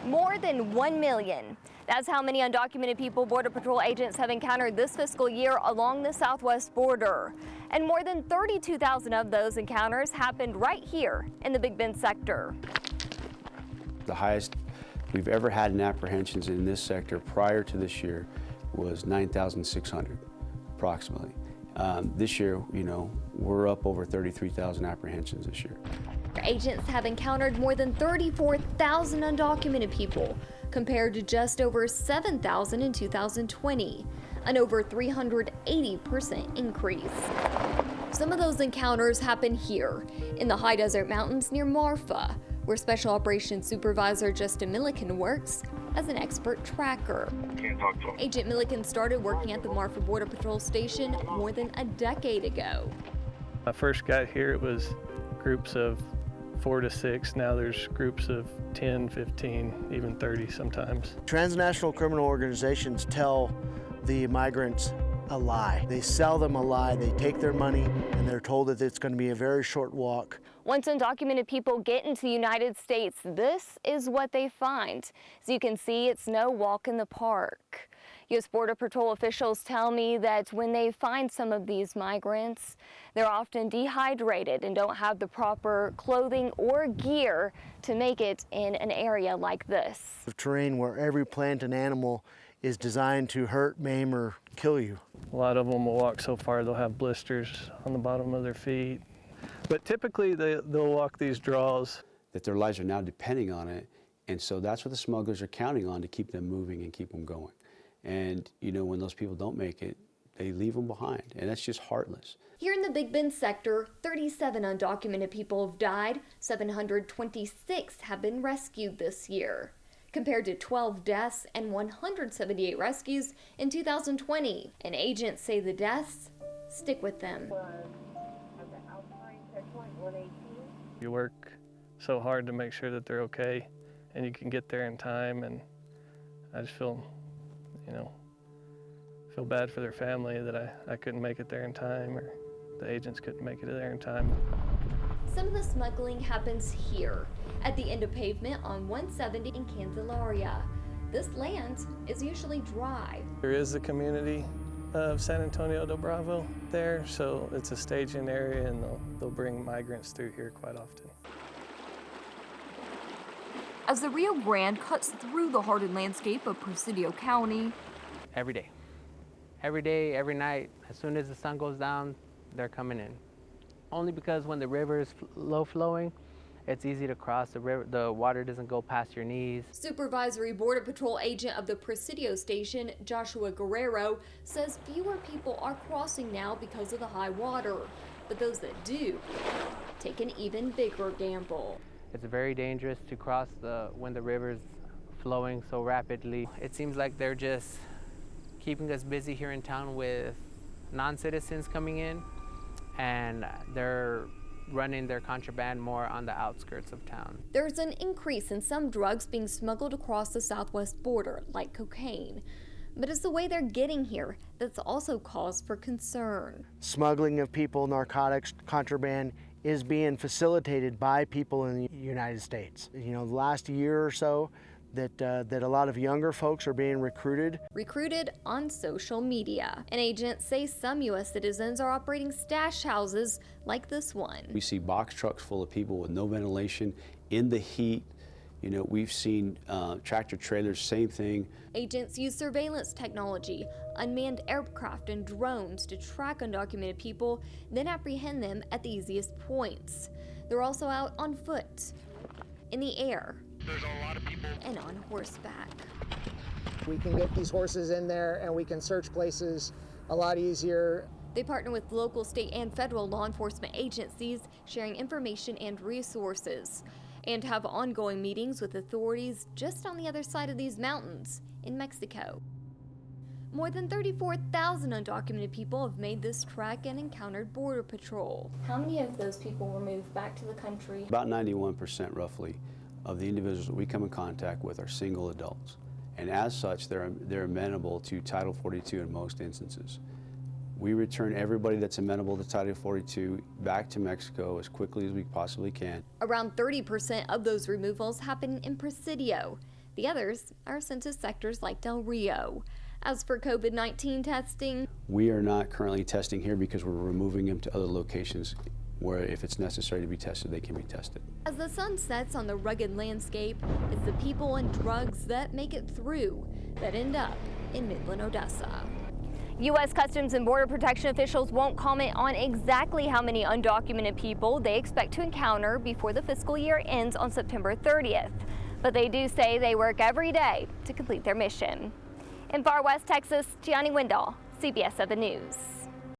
More than 1 million. That's how many undocumented people Border Patrol agents have encountered this fiscal year along the southwest border. And more than 32,000 of those encounters happened right here in the Big Bend sector. The highest we've ever had in apprehensions in this sector prior to this year was 9,600 approximately. This year, we're up over 33,000 apprehensions this year. Agents have encountered more than 34,000 undocumented people, compared to just over 7,000 in 2020, an over 380% increase. Some of those encounters happen here, in the high desert mountains near Marfa, where Special Operations Supervisor Justin Milliken works as an expert tracker. Agent Milliken started working at the Marfa Border Patrol Station more than a decade ago. When I first got here, it was groups of 4 to 6. Now there's groups of 10, 15, even 30 sometimes. Transnational criminal organizations tell the migrants a lie. They sell them a lie, they take their money, and they're told that it's going to be a very short walk. Once undocumented people get into the United States, this is what they find. As you can see, it's no walk in the park. U.S. Border Patrol officials tell me that when they find some of these migrants, they're often dehydrated and don't have the proper clothing or gear to make it in an area like this. The terrain where every plant and animal is designed to hurt, maim, or kill you. A lot of them will walk so far they'll have blisters on the bottom of their feet. But typically they'll walk these draws. That their lives are now depending on it, and so that's what the smugglers are counting on to keep them moving and keep them going. And when those people don't make it, they leave them behind, and that's just heartless. Here in the Big Bend sector, 37 undocumented people have died, 726 have been rescued this year, compared to 12 deaths and 178 rescues in 2020. And agents say the deaths stick with them. You work so hard to make sure that they're okay, and you can get there in time, and I just feel bad for their family that I couldn't make it there in time, or the agents couldn't make it there in time. Some of the smuggling happens here, at the end of pavement on 170 in Candelaria. This land is usually dry. There is a community of San Antonio del Bravo there, so it's a staging area, and they'll bring migrants through here quite often. As the Rio Grande cuts through the hardened landscape of Presidio County. Every day. Every day, every night, as soon as the sun goes down, they're coming in. Only because when the river is low flowing, it's easy to cross the river. The water doesn't go past your knees. Supervisory Border Patrol agent of the Presidio Station, Joshua Guerrero, says fewer people are crossing now because of the high water. But those that do take an even bigger gamble. It's very dangerous to cross when the river's flowing so rapidly. It seems like they're just keeping us busy here in town with non-citizens coming in, and they're running their contraband more on the outskirts of town. There's an increase in some drugs being smuggled across the southwest border, like cocaine. But it's the way they're getting here that's also cause for concern. Smuggling of people, narcotics, contraband is being facilitated by people in the United States. The last year or so, that a lot of younger folks are being recruited. Recruited on social media. And agents say some U.S. citizens are operating stash houses like this one. We see box trucks full of people with no ventilation in the heat. We've seen tractor trailers, same thing. Agents use surveillance technology, unmanned aircraft and drones to track undocumented people, then apprehend them at the easiest points. They're also out on foot, in the air, there's a lot of people, and on horseback. We can get these horses in there and we can search places a lot easier. They partner with local, state, and federal law enforcement agencies, sharing information and resources, and have ongoing meetings with authorities just on the other side of these mountains in Mexico. More than 34,000 undocumented people have made this trek and encountered Border Patrol. How many of those people were moved back to the country? About 91% roughly of the individuals that we come in contact with are single adults. And as such, they're amenable to Title 42 in most instances. We return everybody that's amenable to Title 42 back to Mexico as quickly as we possibly can. Around 30% of those removals happen in Presidio. The others are sent to sectors like Del Rio. As for COVID-19 testing, we are not currently testing here because we're removing them to other locations where if it's necessary to be tested, they can be tested. As the sun sets on the rugged landscape, it's the people and drugs that make it through that end up in Midland, Odessa. U.S. Customs and Border Protection officials won't comment on exactly how many undocumented people they expect to encounter before the fiscal year ends on September 30th. But they do say they work every day to complete their mission. In Far West Texas, Gianni, Windahl, CBS 7 News.